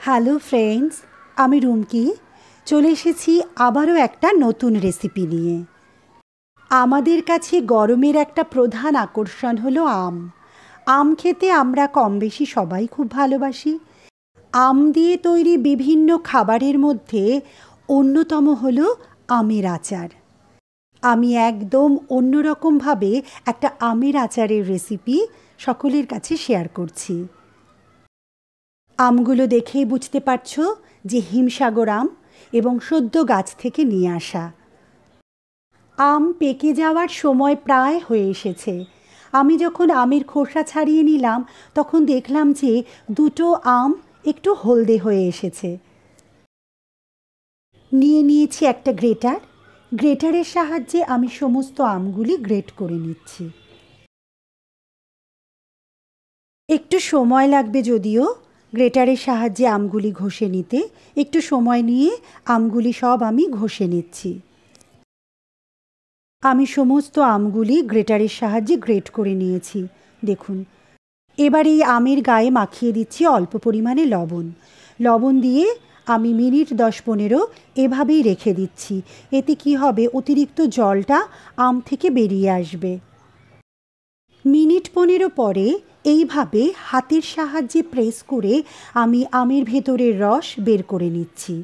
Hello friends, আমি রুমকি চলে এসেছি আবারও একটা নতুন রেসিপি নিয়ে। আমাদের কাছে গরমের একটা প্রধান আকর্ষণ হলো আম। আম খেতে আমরা কম বেশি সবাই খুব ভালোবাসি। আম দিয়ে তৈরি বিভিন্ন খাবারের মধ্যে অন্যতম হলো আমের আচার। আমি একদম অন্যরকমভাবে একটা আমের আচারের রেসিপি সকলের কাছে শেয়ার করছি। আমগুলো দেখেই বুঝতে পারছো যে হিমসাগর আম এবং সদ্য গাছ থেকে নিয়ে আসা। আম পেকে যাওয়ার সময় প্রায় হয়ে এসেছে। আমি যখন আমের খোসা ছাড়িয়ে নিলাম তখন দেখলাম যে দুটো আম একটু হলদে হয়ে এসেছে। নিয়ে নিয়েছি একটা গ্রেটারের সাহায্যে আমি সমস্ত আমগুলি গ্রেট করে নিচ্ছি। একটু সময় লাগবে যদিও গ্রেটারের সাহায্যে আমগুলি ঘষে নিতে। একটু সময় নিয়ে আমগুলি সব আমি ঘষে নিচ্ছি। আমি সমস্ত আমগুলি গ্রেটারের সাহায্যে গ্রেট করে নিয়েছি। দেখুন, এবার এই আমের গায়ে মাখিয়ে দিচ্ছি অল্প পরিমাণে লবণ দিয়ে আমি মিনিট 10-15 এভাবেই রেখে দিচ্ছি। এতে কি হবে, অতিরিক্ত জলটা আম থেকে বেরিয়ে আসবে। মিনিট 15 পরে এইভাবে হাতের সাহায্যে প্রেস করে আমি আমের ভেতরের রস বের করে নিচ্ছি।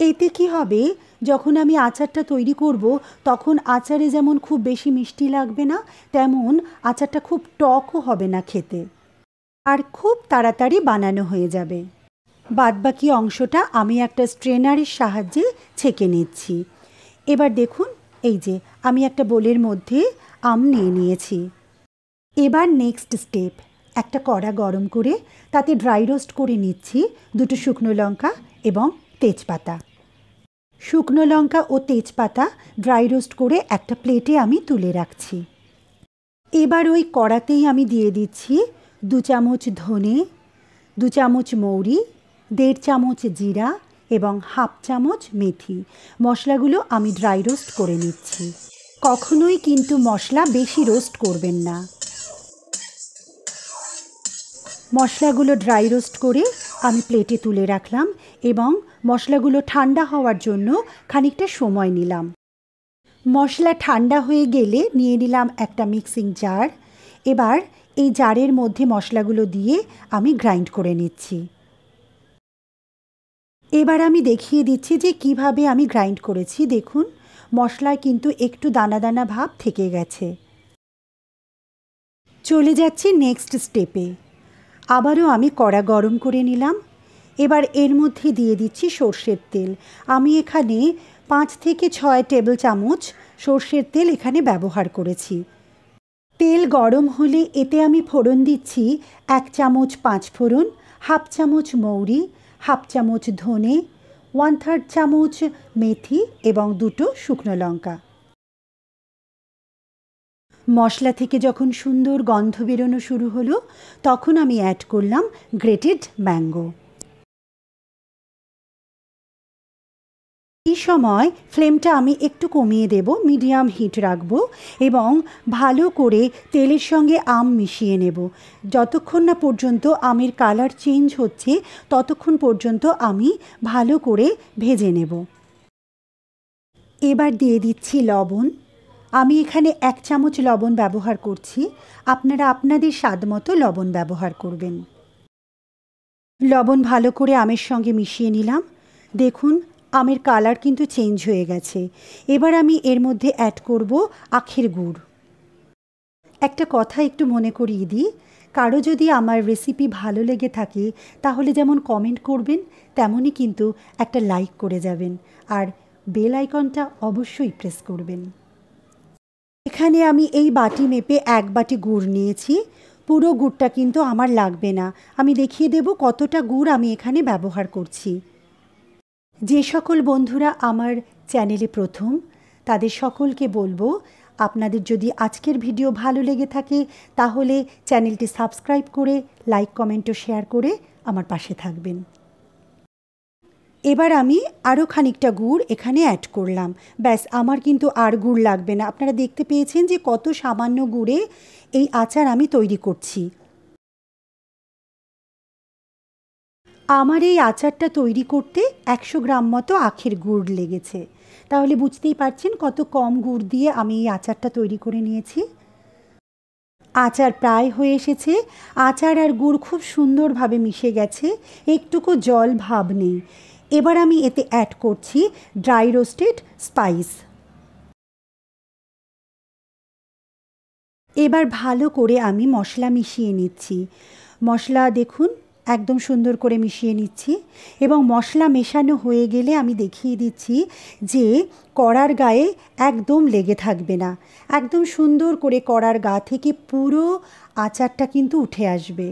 এতে কি হবে, যখন আমি আচারটা তৈরি করব তখন আচারে যেমন খুব বেশি মিষ্টি লাগবে না, তেমন আচারটা খুব টকও হবে না খেতে, আর খুব তাড়াতাড়ি বানানো হয়ে যাবে। বাদবাকি অংশটা আমি একটা স্ট্রেনারের সাহায্যে ছেঁকে নিচ্ছি। এবার দেখুন, এই যে আমি একটা বোলের মধ্যে আম নিয়ে নিয়েছি। এবার নেক্সট স্টেপ, একটা কড়া গরম করে তাতে ড্রাই রোস্ট করে নিচ্ছি 2 শুকনো লঙ্কা এবং তেজপাতা। শুকনো লঙ্কা ও তেজপাতা ড্রাই রোস্ট করে একটা প্লেটে আমি তুলে রাখছি। এবার ওই কড়াতেই আমি দিয়ে দিচ্ছি 2 চামচ ধনে, 2 চামচ মৌরি, 1.5 চামচ জিরা এবং 1/2 চামচ মেথি। মশলাগুলো আমি ড্রাই রোস্ট করে নিচ্ছি। কখনোই কিন্তু মশলা বেশি রোস্ট করবেন না। মশলাগুলো ড্রাই রোস্ট করে আমি প্লেটে তুলে রাখলাম এবং মশলাগুলো ঠান্ডা হওয়ার জন্য খানিকটা সময় নিলাম। মশলা ঠান্ডা হয়ে গেলে নিয়ে নিলাম একটা মিক্সিং জার। এবার এই জারের মধ্যে মশলাগুলো দিয়ে আমি গ্রাইন্ড করে নিচ্ছি। এবার আমি দেখিয়ে দিচ্ছি যে কিভাবে আমি গ্রাইন্ড করেছি। দেখুন, মশলায় কিন্তু একটু দানা দানা ভাব থেকে গেছে। চলে যাচ্ছি নেক্সট স্টেপে। আবারও আমি কড়া গরম করে নিলাম। এবার এর মধ্যে দিয়ে দিচ্ছি সর্ষের তেল। আমি এখানে 5 থেকে 6 টেবিল চামচ সর্ষের তেল এখানে ব্যবহার করেছি। তেল গরম হলে এতে আমি ফোড়ন দিচ্ছি 1 চামচ 5 ফোড়ন, 1/2 চামচ মৌরি, 1/2 চামচ ধনে, 1/3 চামচ মেথি এবং 2 শুকনো লঙ্কা। মশলা থেকে যখন সুন্দর গন্ধ বেরোনো শুরু হলো তখন আমি অ্যাড করলাম গ্রেটেড ম্যাঙ্গো। এই সময় ফ্লেমটা আমি একটু কমিয়ে দেব, মিডিয়াম হিট রাখবো এবং ভালো করে তেলের সঙ্গে আম মিশিয়ে নেব। যতক্ষণ না পর্যন্ত আমের কালার চেঞ্জ হচ্ছে ততক্ষণ পর্যন্ত আমি ভালো করে ভেজে নেব। এবার দিয়ে দিচ্ছি লবণ। আমি এখানে 1 চামচ লবণ ব্যবহার করছি। আপনারা আপনাদের স্বাদ মতো লবণ ব্যবহার করবেন। লবণ ভালো করে আমের সঙ্গে মিশিয়ে নিলাম। দেখুন, আমের কালার কিন্তু চেঞ্জ হয়ে গেছে। এবার আমি এর মধ্যে অ্যাড করব আখের গুড়। একটা কথা একটু মনে করিয়ে দিই, কারো যদি আমার রেসিপি ভালো লেগে থাকে তাহলে যেমন কমেন্ট করবেন তেমনই কিন্তু একটা লাইক করে যাবেন, আর বেল আইকনটা অবশ্যই প্রেস করবেন। এখানে আমি এই বাটি মেপে 1 বাটি গুড় নিয়েছি। পুরো গুড়টা কিন্তু আমার লাগবে না। আমি দেখিয়ে দেব কতটা গুড় আমি এখানে ব্যবহার করছি। যে সকল বন্ধুরা আমার চ্যানেলে প্রথম, তাদের সকলকে বলবো, আপনাদের যদি আজকের ভিডিও ভালো লেগে থাকে তাহলে চ্যানেলটি সাবস্ক্রাইব করে লাইক, কমেন্ট ও শেয়ার করে আমার পাশে থাকবেন। এবার আমি আরও খানিকটা গুড় এখানে অ্যাড করলাম। ব্যাস, আমার কিন্তু আর গুড় লাগবে না। আপনারা দেখতে পেয়েছেন যে কত সামান্য গুড়ে এই আচার আমি তৈরি করছি। আমার এই আচারটা তৈরি করতে 100 গ্রাম মতো আখের গুড় লেগেছে। তাহলে বুঝতেই পারছেন কত কম গুড় দিয়ে আমি এই আচারটা তৈরি করে নিয়েছি। আচার প্রায় হয়ে এসেছে। আচার আর গুড় খুব সুন্দরভাবে মিশে গেছে, একটুকু জল ভাব নেই। এবার আমি এতে অ্যাড করছি ড্রাই রোস্টেড স্পাইস। এবার ভালো করে আমি মশলা মিশিয়ে নিচ্ছি। মশলা দেখুন একদম সুন্দর করে মিশিয়ে নিচ্ছি, এবং মশলা মেশানো হয়ে গেলে আমি দেখিয়ে দিচ্ছি যে কড়ার গায়ে একদম লেগে থাকবে না। একদম সুন্দর করে কড়ার গা থেকে পুরো আচারটা কিন্তু উঠে আসবে।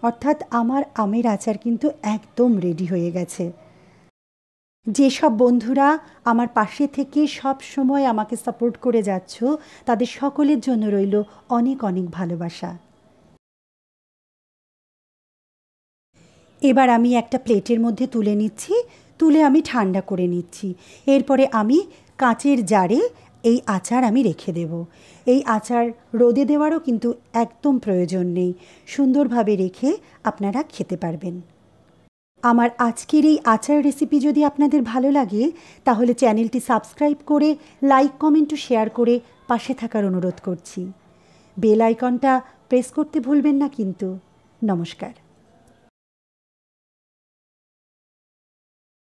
অর্থাৎ আমার আমের আচার কিন্তু একদম রেডি হয়ে গেছে। যেসব বন্ধুরা আমার পাশে থেকে সব সময় আমাকে সাপোর্ট করে যাচ্ছ, তাদের সকলের জন্য রইল অনেক অনেক ভালোবাসা। এবার আমি একটা প্লেটের মধ্যে তুলে নিচ্ছি, তুলে আমি ঠান্ডা করে নিচ্ছি। এরপরে আমি কাঁচের জারে এই আচার আমি রেখে দেব। এই আচার রোদে দেওয়ারও কিন্তু একদম প্রয়োজন নেই, সুন্দরভাবে রেখে আপনারা খেতে পারবেন। আমার আজকের এই আচার রেসিপি যদি আপনাদের ভালো লাগে, তাহলে চ্যানেলটি সাবস্ক্রাইব করে লাইক কমেন্ট ও শেয়ার করে পাশে থাকার অনুরোধ করছি। বেল আইকনটা প্রেস করতে ভুলবেন না কিন্তু। নমস্কার।